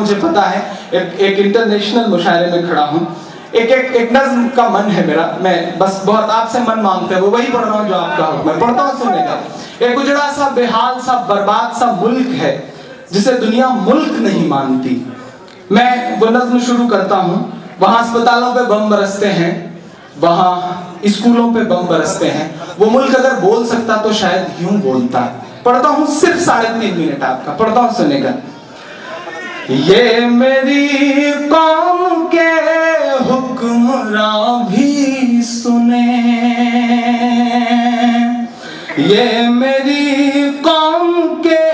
مجھے پتا ہے ایک انٹرنیشنل مشاعرے میں کھڑا ہوں. ایک نظم کا من ہے میرا, میں بس بہت آپ سے من مانگتے ہیں, وہ وہی پڑھ رہا ہوں جو آپ کا حکم ہے. پڑھتا ہوں, سننے گا. ایک اجڑا سا بے حال سا برباد سا ملک ہے جسے دنیا ملک نہیں مانتی. میں وہ نظم شروع کرتا ہوں. وہاں اسپتالوں پہ بم برستے ہیں, وہاں اسکولوں پہ بم برستے ہیں. وہ ملک اگر بول سکتا تو شاید یوں بولتا. پڑھتا ہوں, صرف 3.5 منٹ آپ کا. پڑھتا ہوں, سننے گا. یہ میری قوم کے حکمراں بھی سنیں, یہ میری قوم کے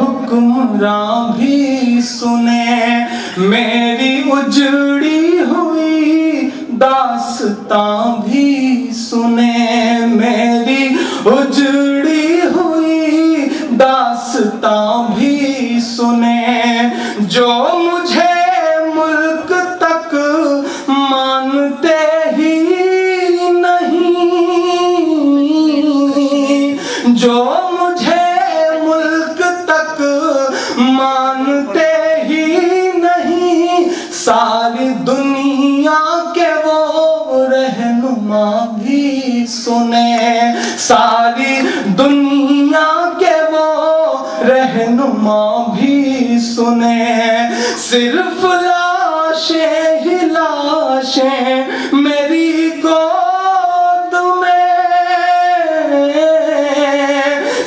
حکمراں بھی سنیں, میری اجڑی ہوئی داستان بھی سنیں, میری اجڑی ہوئی داستان بھی سنیں. جو مجھے ملک تک مانتے ہی نہیں, جو مجھے ملک تک مانتے ہی نہیں, ساری دنیا کے وہ رہنما بھی سنیں, ساری دنیا کے وہ رہنما بھی سنیں. صرف لاشیں ہی لاشیں میری گود میں,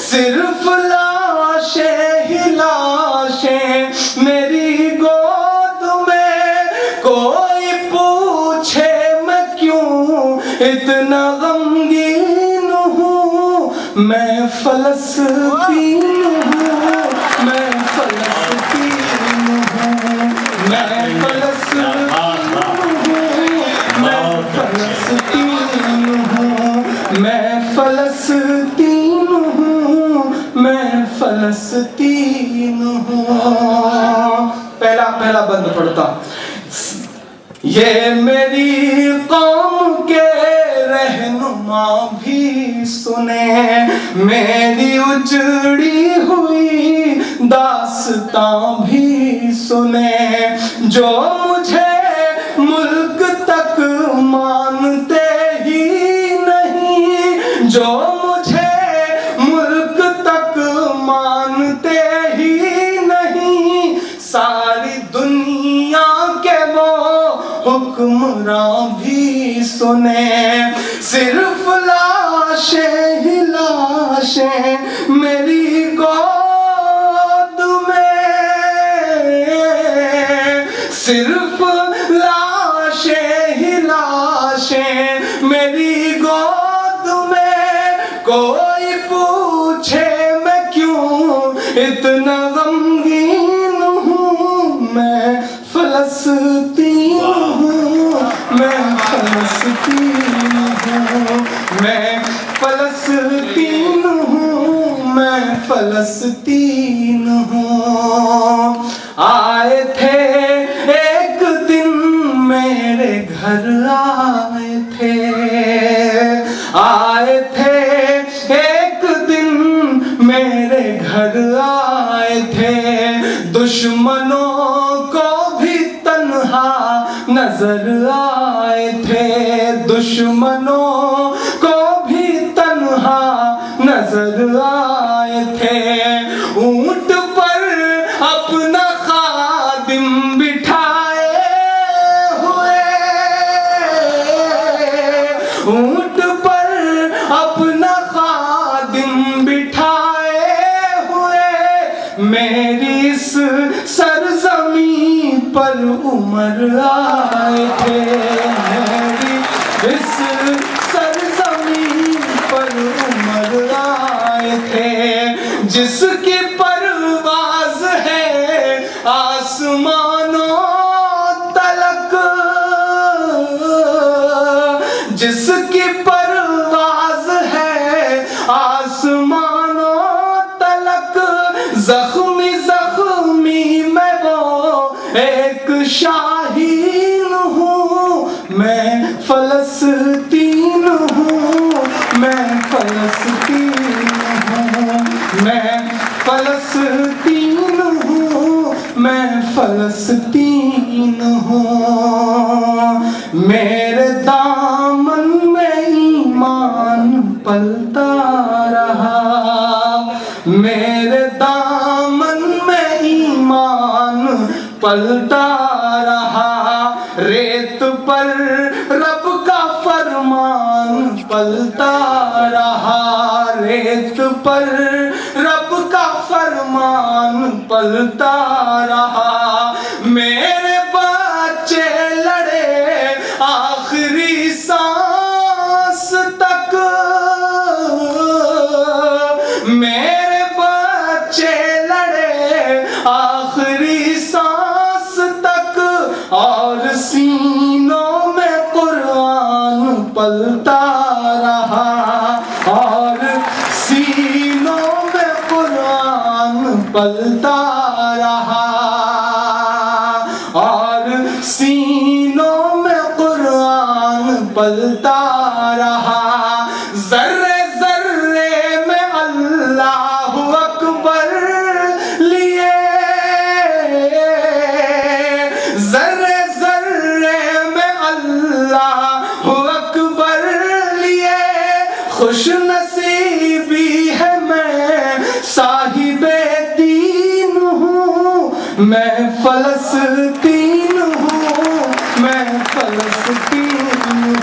صرف لاشیں ہی لاشیں میری گود میں. کوئی پوچھے میں کیوں اتنا غمگین ہوں, میں فلسطین ہوں, میں فلسطین ہوں, میں فلسطین ہوں, میں فلسطین ہوں, میں فلسطین ہوں, میں فلسطین ہوں. پہلا بند پڑھتا. یہ میری قوم کے رہنما بھی سنیں, میری اجڑی ہوئی داستان بھی سنیں. جو مجھے ملک تک مانتے ہی نہیں, جو مجھے ملک تک مانتے ہی نہیں, ساری دنیا کے وہ حکمراں بھی سنیں. صرف لاشیں ہی لاشیں میری گود میں, صرف لاشیں ہی لاشیں میری گود میں. کوئی پوچھے میں کیوں اتنا غمگین ہوں, میں فلسطین ہوں, میں فلسطین ہوں, میں فلسطین ہوں, میں فلسطین ہوں. آئے تھے ایک دن میرے گھر, آئے تھے, آئے تھے ایک دن میرے گھر, آئے تھے. دشمنوں کو بھی تنہا نظر آئے تھے, دشمنوں کو بھی تنہا نظر آئے تھے. اونٹ پر اپنا خادم بٹھائے ہوئے, اونٹ پر اپنا خادم بٹھائے ہوئے, میری اس سرزمین پر عمر آئے تھے, میری اس سرزمین پر عمر آئے تھے. جس کی پرواز ہے آسمانوں تلک, جس کی پرواز ہے آسمانوں تلک, زخمی زخمی میں وہ ایک شاہین ہوں, میں فلسطین ہوں, میں فلسطین ہوں, میں فلسطین ہوں, میں فلسطین فلسطین ہوں، میرے دامن میں ایمان پلتا رہا، میرے دامن میں ایمان پلتا رہا، ریت پر رب کا فرمان پلتا رہا، ریت پر رب کا فرمان پلتا رہا، میرے بچے لڑے آخری سانس تک، میرے بچے لڑے آخری سانس تک، اور سینوں میں قرآن پلتا رہا، اور سینوں میں قرآن پلتا رہا، اور سینوں میں قرآن پلتا رہا، ذرے ذرے میں اللہ اکبر لیے، ذرے ذرے میں اللہ اکبر لیے، خوش نصیبی ہے میں صاحب دین ہوں، میں فلسطین ہوں، میں فلسطین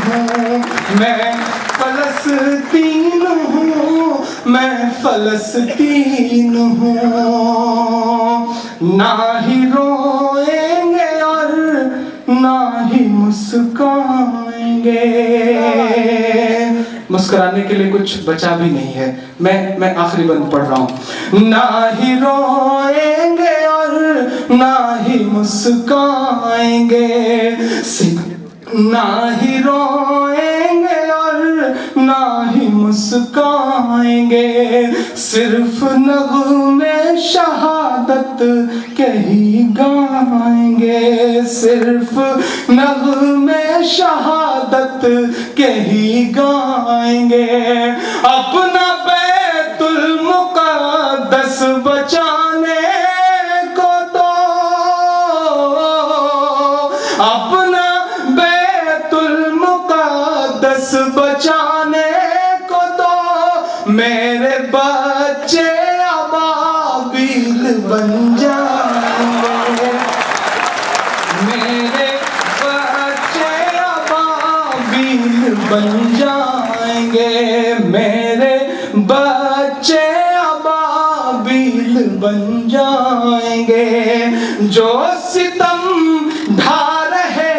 ہوں، میں فلسطین ہوں، میں فلسطین ہوں، نہ ہی روئیں گے اور نہ ہی مسکرائیں گے، مسکرانے کے لیے کچھ بچا بھی نہیں ہے، میں آخری بند پڑھ رہا ہوں، نہ ہی روئیں گے اور نہ ہی مسکرائیں گے، نہ ہی روئیں گے اور نہ ہی مسکرائیں گے، صرف نغمے شہادت کے ہی گائیں گے، صرف نغمے شہادت کے ہی گائیں گے، اپنا بیت المقدس بچانے کو تو، اپنا بیت المقدس بچانے کو تو، میرے بچے ابابیل بن جائیں گے، میرے بچے ابابیل بن جائیں گے، میرے بچے ابابیل بن جائیں گے، جو ستم ڈھا رہے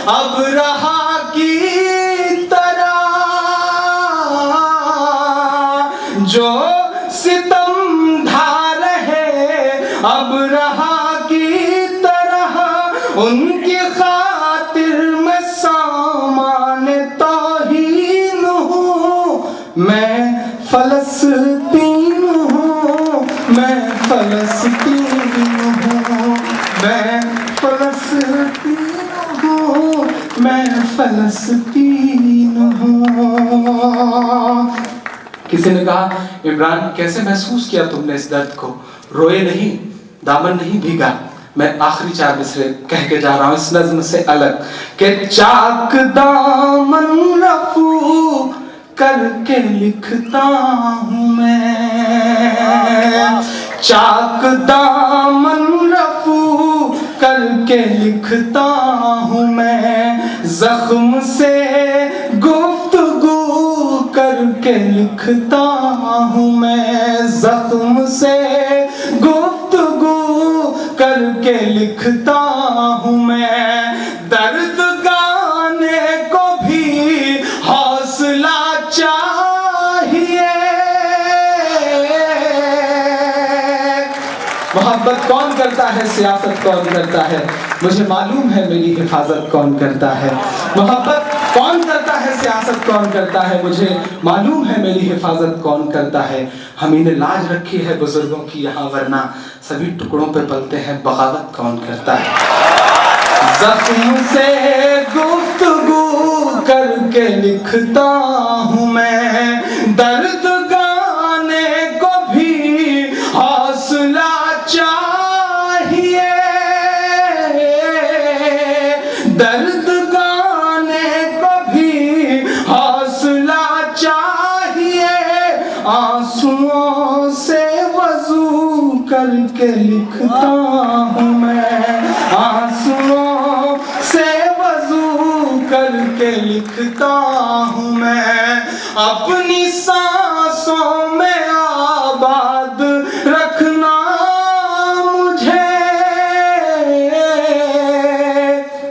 اب رہا کی طرح، جو ستم ڈھا رہے اب رہا کی طرح، ان کی خاطر میں سامان توہین ہوں، میں فلسطین ہوں، میں فلسطین ہوں، میں فلسطین ہوں، میں فلسطین ہوں۔ کسی نے کہا عمران کیسے محسوس کیا تم نے اس درد کو؟ روئے نہیں، دامن نہیں بھیگا۔ میں آخری 4 مصرے کہہ کے جا رہا ہوں اس نظم سے الگ، کہ چاک دامن رفو کر کے لکھتا ہوں میں، چاک دامن رفو کر کے لکھتا ہوں میں، زخم سے گفتگو کر کے لکھتا ہوں میں، زخم سے گفتگو کر کے لکھتا ہوں میں، درد گانے کو بھی حوصلہ چاہیے، محبت کون کرتا ہے، سیاست کون کرتا ہے، مجھے معلوم ہے میری حفاظت کون کرتا ہے، محبت کون کرتا ہے، سیاست کون کرتا ہے، مجھے معلوم ہے میری حفاظت کون کرتا ہے، ہم نے لاج رکھی ہے بزرگوں کی یہاں، ورنہ سبھی ٹکڑوں پہ پلتے ہیں، بغاوت کون کرتا ہے، زخم سے گفتگو کر کے لکھتا ہوں میں، درد گانے کو بھی حوصلہ چاہیے، درد گانے کو بھی حوصلہ چاہیے، آنسوؤں سے وضو کر کے لکھتا ہوں میں، آنسوؤں سے وضو کر کے لکھتا ہوں میں، اپنی سانسوں میں آباد رکھنا مجھے،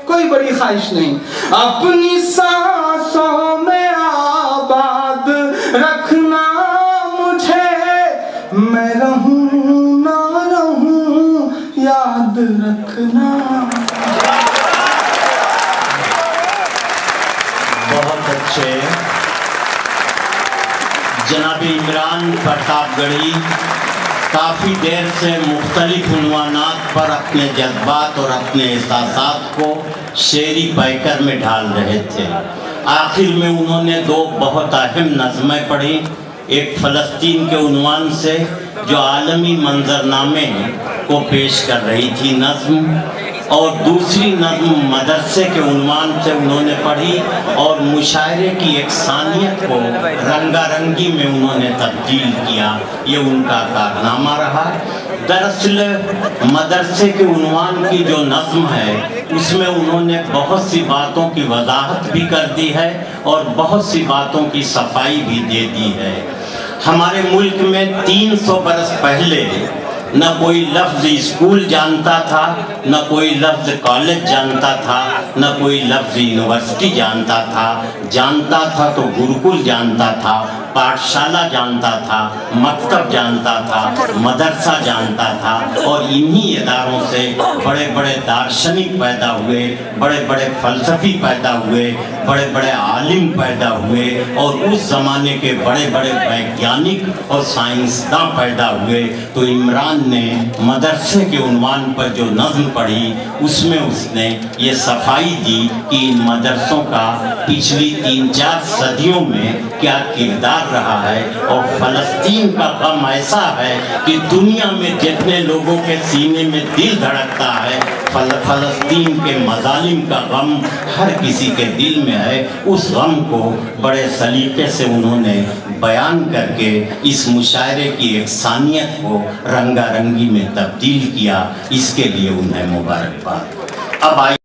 کوئی بڑی خواہش نہیں، اپنی سانسوں میں آباد رکھنا مجھے، میں رہوں نہ رہوں یاد رکھنا۔ بہت اچھے جناب عمران پرتاپ گڑھی کافی دیر سے مختلف عنوانات پر اپنے جذبات اور اپنے احساسات کو شعری پیکر میں ڈھال رہے تھے۔ آخر میں انہوں نے دو بہت اہم نظمیں پڑھی، ایک فلسطین کے عنوان سے جو عالمی منظرنامے کو پیش کر رہی تھی نظم، اور دوسری نظم مدرسے کے عنوان سے انہوں نے پڑھی اور مشاعرے کی یکسانیت کو رنگا رنگی میں انہوں نے تبدیل کیا، یہ ان کا کارنامہ رہا۔ دراصل مدرسے کے عنوان کی جو نظم ہے اس میں انہوں نے بہت سی باتوں کی وضاحت بھی کر دی ہے اور بہت سی باتوں کی صفائی بھی دے دی ہے۔ ہمارے ملک میں 300 برس پہلے نہ کوئی لفظ اسکول جانتا تھا، نہ کوئی لفظ کالج جانتا تھا، نہ کوئی لفظ یونیورسٹی جانتا تھا، جانتا تھا تو گروکل جانتا تھا، پاٹھشالہ جانتا تھا، مکتب جانتا تھا، مدرسہ جانتا تھا، اور انہی اداروں سے بڑے بڑے دارشنک پیدا ہوئے، بڑے بڑے فلسفی پیدا ہوئے، بڑے بڑے عالم پیدا ہوئے، اور اس زمانے کے بڑے بڑے ویگیانک اور سائنسداں پیدا ہوئے۔ تو عمران نے مدرسے کے عنوان پر جو نظم پڑھی اس میں اس نے یہ صفائی دی کہ ان مدرسوں کا پچھلی 3-4 صدیوں میں کیا کردار رہا ہے، اور فلسطین کا غم ایسا ہے کہ دنیا میں جتنے لوگوں کے سینے میں دل دھڑکتا ہے، فلسطین کے مظالم کا غم ہر کسی کے دل میں ہے۔ اس غم کو بڑے سلیقے سے انہوں نے بیان کر کے اس مشاعرے کی یکسانیت کو رنگا رنگی میں تبدیل کیا، اس کے لیے انہیں مبارکباد۔ اب آئیے